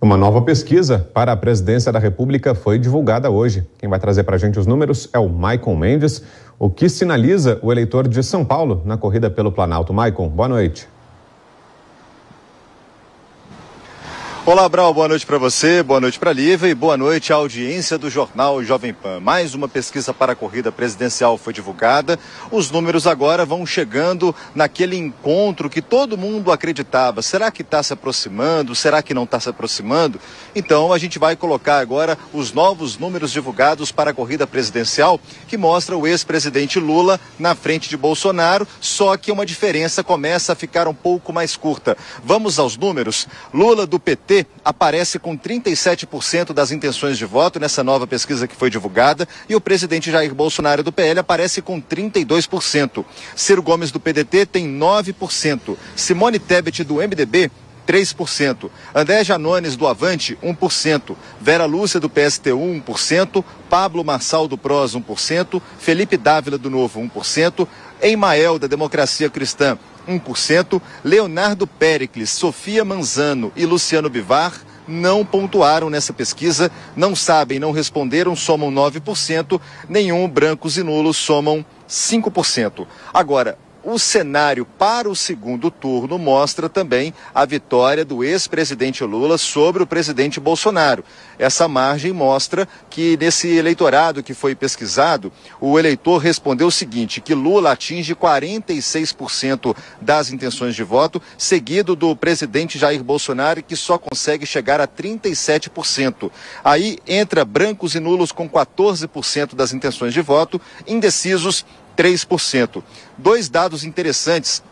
Uma nova pesquisa para a presidência da República foi divulgada hoje. Quem vai trazer para a gente os números é o Maicon Mendes, o que sinaliza o eleitor de São Paulo na corrida pelo Planalto. Maicon, boa noite. Olá, Brau, boa noite para você, boa noite para a Lívia e boa noite à audiência do Jornal Jovem Pan. Mais uma pesquisa para a corrida presidencial foi divulgada. Os números agora vão chegando naquele encontro que todo mundo acreditava. Será que está se aproximando? Será que não está se aproximando? Então a gente vai colocar agora os novos números divulgados para a corrida presidencial, que mostra o ex-presidente Lula na frente de Bolsonaro, só que uma diferença começa a ficar um pouco mais curta. Vamos aos números. Lula do PT aparece com 37% das intenções de voto nessa nova pesquisa que foi divulgada e o presidente Jair Bolsonaro do PL aparece com 32%. Ciro Gomes do PDT tem 9%. Simone Tebet do MDB 3%. André Janones do Avante, 1%. Vera Lúcia do PSTU, 1%. Pablo Marçal do PROS, 1%. Felipe Dávila do Novo, 1%. Emael da Democracia Cristã, 1%. Leonardo Péricles, Sofia Manzano e Luciano Bivar não pontuaram nessa pesquisa, não sabem, não responderam, somam 9%. Nenhum, brancos e nulos, somam 5%. Agora, o cenário para o segundo turno mostra também a vitória do ex-presidente Lula sobre o presidente Bolsonaro. Essa margem mostra que nesse eleitorado que foi pesquisado, o eleitor respondeu o seguinte, que Lula atinge 46% das intenções de voto, seguido do presidente Jair Bolsonaro, que só consegue chegar a 37%. Aí entra brancos e nulos com 14% das intenções de voto, indecisos 3%. Dois dados interessantes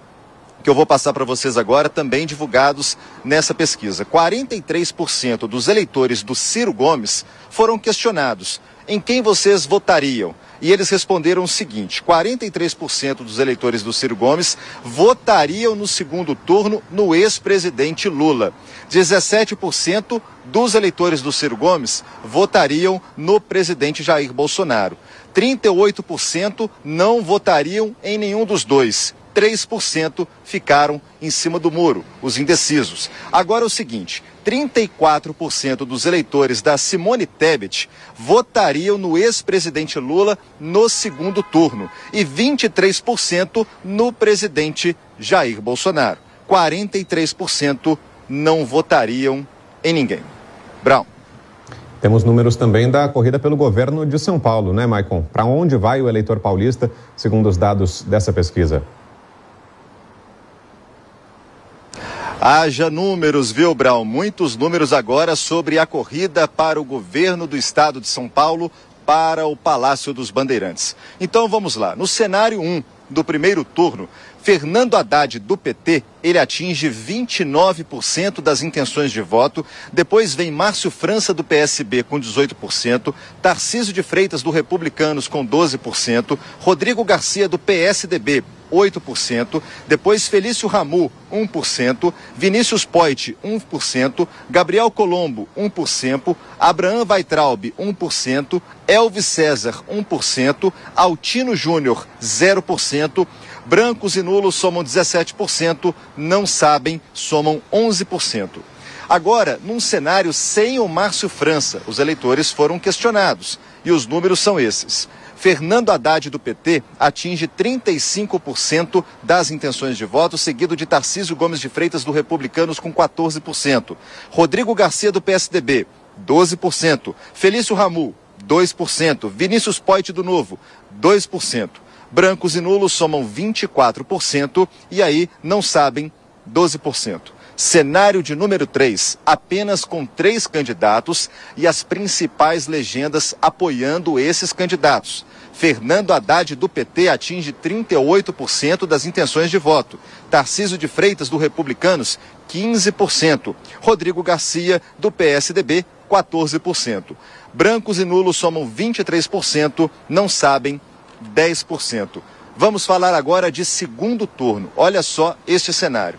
que eu vou passar para vocês agora, também divulgados nessa pesquisa. 43% dos eleitores do Ciro Gomes foram questionados. Em quem vocês votariam? E eles responderam o seguinte, 43% dos eleitores do Ciro Gomes votariam no segundo turno no ex-presidente Lula. 17% dos eleitores do Ciro Gomes votariam no presidente Jair Bolsonaro. 38% não votariam em nenhum dos dois. 3% ficaram em cima do muro, os indecisos. Agora é o seguinte, 34% dos eleitores da Simone Tebet votariam no ex-presidente Lula no segundo turno e 23% no presidente Jair Bolsonaro. 43% não votariam em ninguém. Brown. Temos números também da corrida pelo governo de São Paulo, né, Maicon? Para onde vai o eleitor paulista, segundo os dados dessa pesquisa? Haja números, viu, Brown? Muitos números agora sobre a corrida para o governo do estado de São Paulo para o Palácio dos Bandeirantes. Então vamos lá. No cenário 1 do primeiro turno, Fernando Haddad do PT, ele atinge 29% das intenções de voto. Depois vem Márcio França do PSB com 18%, Tarcísio de Freitas do Republicanos com 12%, Rodrigo Garcia do PSDB 8%, depois Felício Rammu, 1%, Vinícius Poit, 1%, Gabriel Colombo, 1%, Abraham Weitraub, 1%, Elvis César, 1%, Altino Júnior, 0%, brancos e nulos somam 17%, não sabem, somam 11%. Agora, num cenário sem o Márcio França, os eleitores foram questionados, e os números são esses. Fernando Haddad do PT atinge 35% das intenções de voto, seguido de Tarcísio Gomes de Freitas do Republicanos com 14%. Rodrigo Garcia do PSDB, 12%. Felício Rammu, 2%. Vinícius Poit do Novo, 2%. Brancos e nulos somam 24% e aí não sabem 12%. Cenário de número 3, apenas com 3 candidatos e as principais legendas apoiando esses candidatos. Fernando Haddad do PT atinge 38% das intenções de voto. Tarcísio de Freitas do Republicanos, 15%. Rodrigo Garcia do PSDB, 14%. Brancos e nulos somam 23%, não sabem 10%. Vamos falar agora de segundo turno. Olha só este cenário.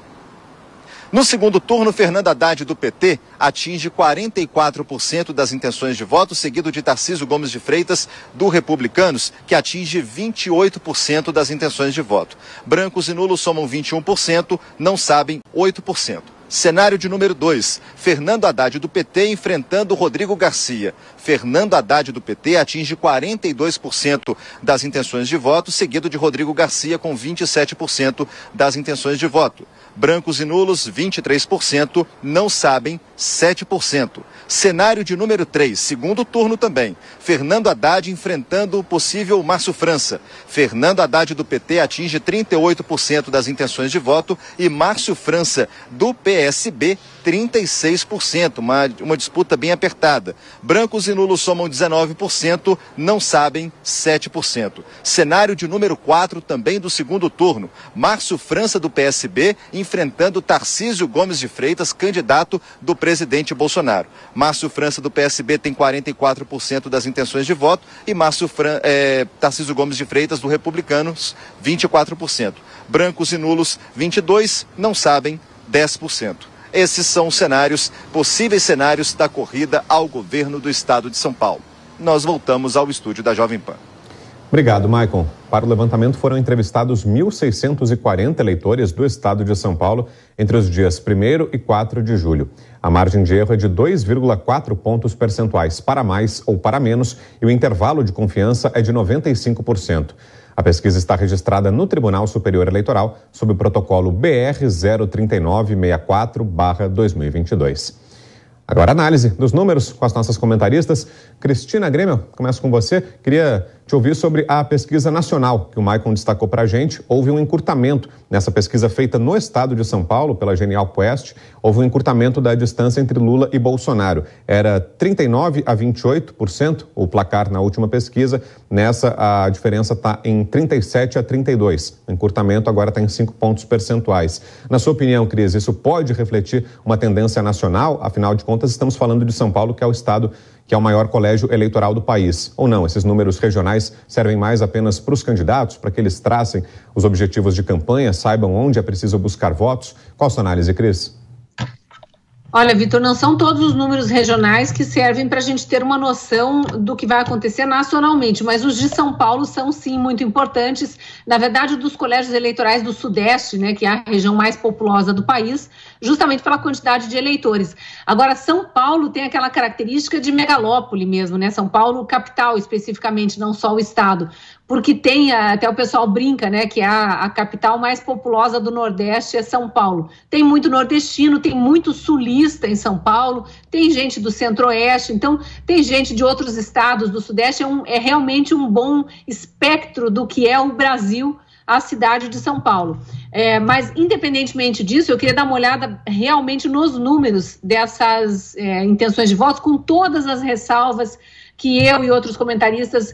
No segundo turno, Fernando Haddad do PT atinge 44% das intenções de voto, seguido de Tarcísio Gomes de Freitas do Republicanos, que atinge 28% das intenções de voto. Brancos e nulos somam 21%, não sabem 8%. Cenário de número 2, Fernando Haddad do PT enfrentando Rodrigo Garcia. Fernando Haddad do PT atinge 42% das intenções de voto, seguido de Rodrigo Garcia com 27% das intenções de voto. Brancos e nulos, 23%, não sabem, 7%. Cenário de número 3, segundo turno também. Fernando Haddad enfrentando o possível Márcio França. Fernando Haddad do PT atinge 38% das intenções de voto e Márcio França do PSB 36%, uma disputa bem apertada. Brancos e nulos somam 19%, não sabem 7%. Cenário de número 4, também do segundo turno. Márcio França do PSB enfrentando Tarcísio Gomes de Freitas, candidato do presidente Bolsonaro. Márcio França do PSB tem 44% das intenções de voto e Tarcísio Gomes de Freitas do Republicanos, 24%. Brancos e nulos, 22%, não sabem, 10%. Esses são os possíveis cenários da corrida ao governo do estado de São Paulo. Nós voltamos ao estúdio da Jovem Pan. Obrigado, Maicon. Para o levantamento foram entrevistados 1.640 eleitores do estado de São Paulo entre os dias 1º e 4 de julho. A margem de erro é de 2,4 pontos percentuais para mais ou para menos e o intervalo de confiança é de 95%. A pesquisa está registrada no Tribunal Superior Eleitoral sob o protocolo BR 03964/2022. Agora, análise dos números com as nossas comentaristas. Cristina Grêmio, começo com você. Queria te ouvir sobre a pesquisa nacional que o Maicon destacou para a gente. Houve um encurtamento nessa pesquisa feita no estado de São Paulo, pela Genial Quest. Houve um encurtamento da distância entre Lula e Bolsonaro. Era 39% a 28% o placar na última pesquisa. Nessa, a diferença está em 37% a 32%. O encurtamento agora está em 5 pontos percentuais. Na sua opinião, Cris, isso pode refletir uma tendência nacional? Afinal de contas, estamos falando de São Paulo, que é o estado que é o maior colégio eleitoral do país. Ou não, esses números regionais servem mais apenas para os candidatos, para que eles tracem os objetivos de campanha, saibam onde é preciso buscar votos? Qual a sua análise, Cris? Olha, Vitor, não são todos os números regionais que servem para a gente ter uma noção do que vai acontecer nacionalmente, mas os de São Paulo são, sim, muito importantes. Na verdade, dos colégios eleitorais do Sudeste, né, que é a região mais populosa do país, justamente pela quantidade de eleitores. Agora, São Paulo tem aquela característica de megalópole mesmo, né? São Paulo, capital especificamente, não só o estado. Porque tem, até o pessoal brinca, né, que a capital mais populosa do Nordeste é São Paulo. Tem muito nordestino, tem muito sulista em São Paulo, tem gente do Centro-Oeste, então tem gente de outros estados do Sudeste, é realmente um bom espectro do que é o Brasil, a cidade de São Paulo. Mas, independentemente disso, eu queria dar uma olhada realmente nos números dessas intenções de votos, com todas as ressalvas que eu e outros comentaristas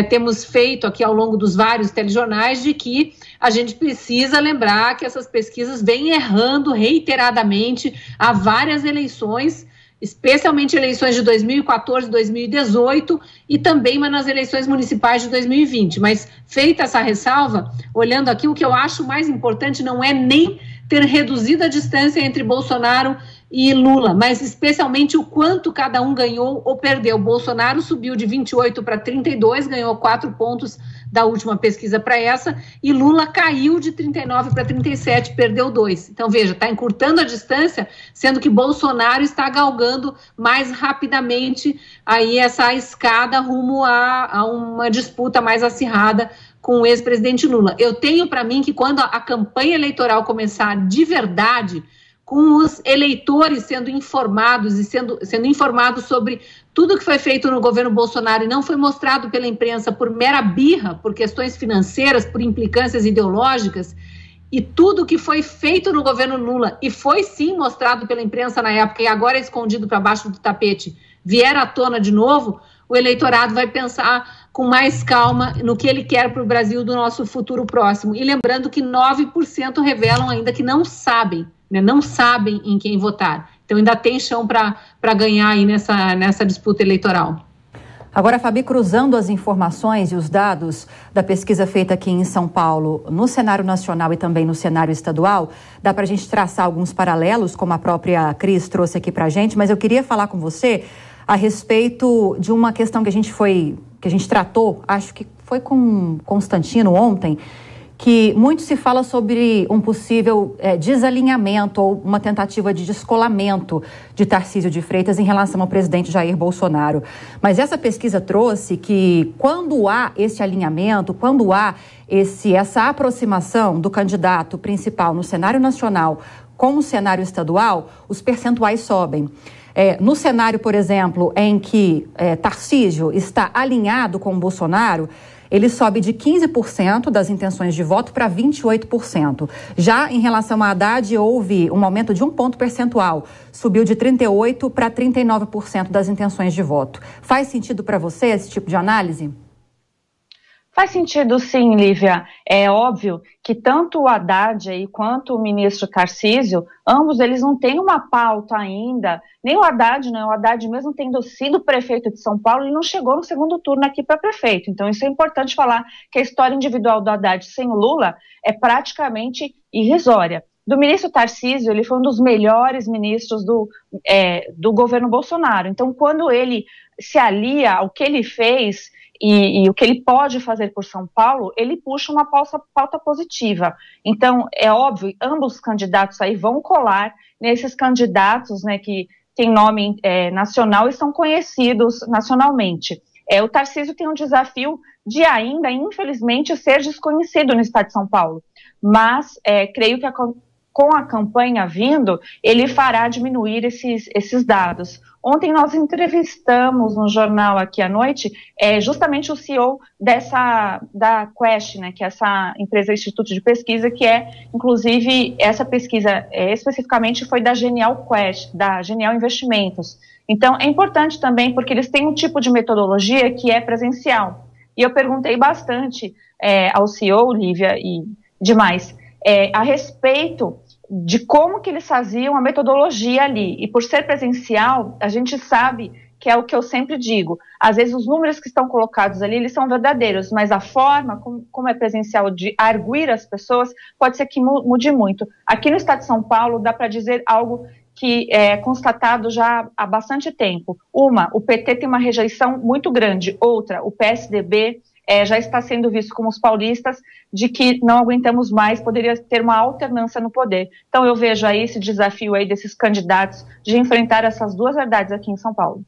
temos feito aqui ao longo dos vários telejornais, de que a gente precisa lembrar que essas pesquisas vêm errando reiteradamente há várias eleições, especialmente eleições de 2014, 2018 e também nas eleições municipais de 2020. Mas, feita essa ressalva, olhando aqui, o que eu acho mais importante não é nem ter reduzido a distância entre Bolsonaro e Lula, mas especialmente o quanto cada um ganhou ou perdeu. Bolsonaro subiu de 28 para 32, ganhou 4 pontos da última pesquisa para essa, e Lula caiu de 39 para 37, perdeu 2. Então, veja, está encurtando a distância, sendo que Bolsonaro está galgando mais rapidamente aí essa escada rumo a uma disputa mais acirrada com o ex-presidente Lula. Eu tenho para mim que quando a campanha eleitoral começar de verdade, com os eleitores sendo informados e sendo informados sobre tudo que foi feito no governo Bolsonaro e não foi mostrado pela imprensa por mera birra, por questões financeiras, por implicâncias ideológicas, e tudo que foi feito no governo Lula, e foi sim mostrado pela imprensa na época e agora é escondido para baixo do tapete, vier à tona de novo, o eleitorado vai pensar com mais calma no que ele quer para o Brasil do nosso futuro próximo. E lembrando que 9% revelam ainda que não sabem, né, não sabem em quem votar. Então ainda tem chão para ganhar aí nessa disputa eleitoral. Agora, Fabi, cruzando as informações e os dados da pesquisa feita aqui em São Paulo, no cenário nacional e também no cenário estadual, dá para a gente traçar alguns paralelos, como a própria Cris trouxe aqui para a gente, mas eu queria falar com você a respeito de uma questão que a gente tratou, acho que foi com Constantino ontem, que muito se fala sobre um possível desalinhamento ou uma tentativa de descolamento de Tarcísio de Freitas em relação ao presidente Jair Bolsonaro. Mas essa pesquisa trouxe que quando há esse alinhamento, quando há essa aproximação do candidato principal no cenário nacional com o cenário estadual, os percentuais sobem. No cenário, por exemplo, em que Tarcísio está alinhado com o Bolsonaro, ele sobe de 15% das intenções de voto para 28%. Já em relação a Haddad, houve um aumento de 1 ponto percentual. Subiu de 38% para 39% das intenções de voto. Faz sentido para você esse tipo de análise? Faz sentido sim, Lívia. É óbvio que tanto o Haddad aí, quanto o ministro Tarcísio, ambos eles não têm uma pauta ainda, nem o Haddad, né? O Haddad mesmo tendo sido prefeito de São Paulo, ele não chegou no segundo turno aqui para prefeito. Então isso é importante falar, que a história individual do Haddad sem o Lula é praticamente irrisória. Do ministro Tarcísio, ele foi um dos melhores ministros do governo Bolsonaro. Então quando ele se alia ao que ele fez e o que ele pode fazer por São Paulo, ele puxa uma pauta positiva. Então, é óbvio, ambos os candidatos aí vão colar nesses candidatos, né, que têm nome nacional e são conhecidos nacionalmente. O Tarcísio tem um desafio de ainda, infelizmente, ser desconhecido no estado de São Paulo. Mas creio que com a campanha vindo, ele fará diminuir esses dados. Ontem nós entrevistamos no jornal aqui à noite justamente o CEO da Quest, né, que é essa empresa Instituto de Pesquisa, que inclusive, essa pesquisa especificamente foi da Genial Quest, da Genial Investimentos. Então, é importante também porque eles têm um tipo de metodologia que é presencial. E eu perguntei bastante ao CEO, Lívia e demais, a respeito de como que eles faziam a metodologia ali. E por ser presencial, a gente sabe que é o que eu sempre digo. Às vezes os números que estão colocados ali, eles são verdadeiros, mas a forma como é presencial de arguir as pessoas, pode ser que mude muito. Aqui no estado de São Paulo, dá para dizer algo que é constatado já há bastante tempo. O PT tem uma rejeição muito grande. Outra, o PSDB já está sendo visto como os paulistas, de que não aguentamos mais, poderia ter uma alternância no poder. Então eu vejo aí esse desafio aí desses candidatos de enfrentar essas duas verdades aqui em São Paulo.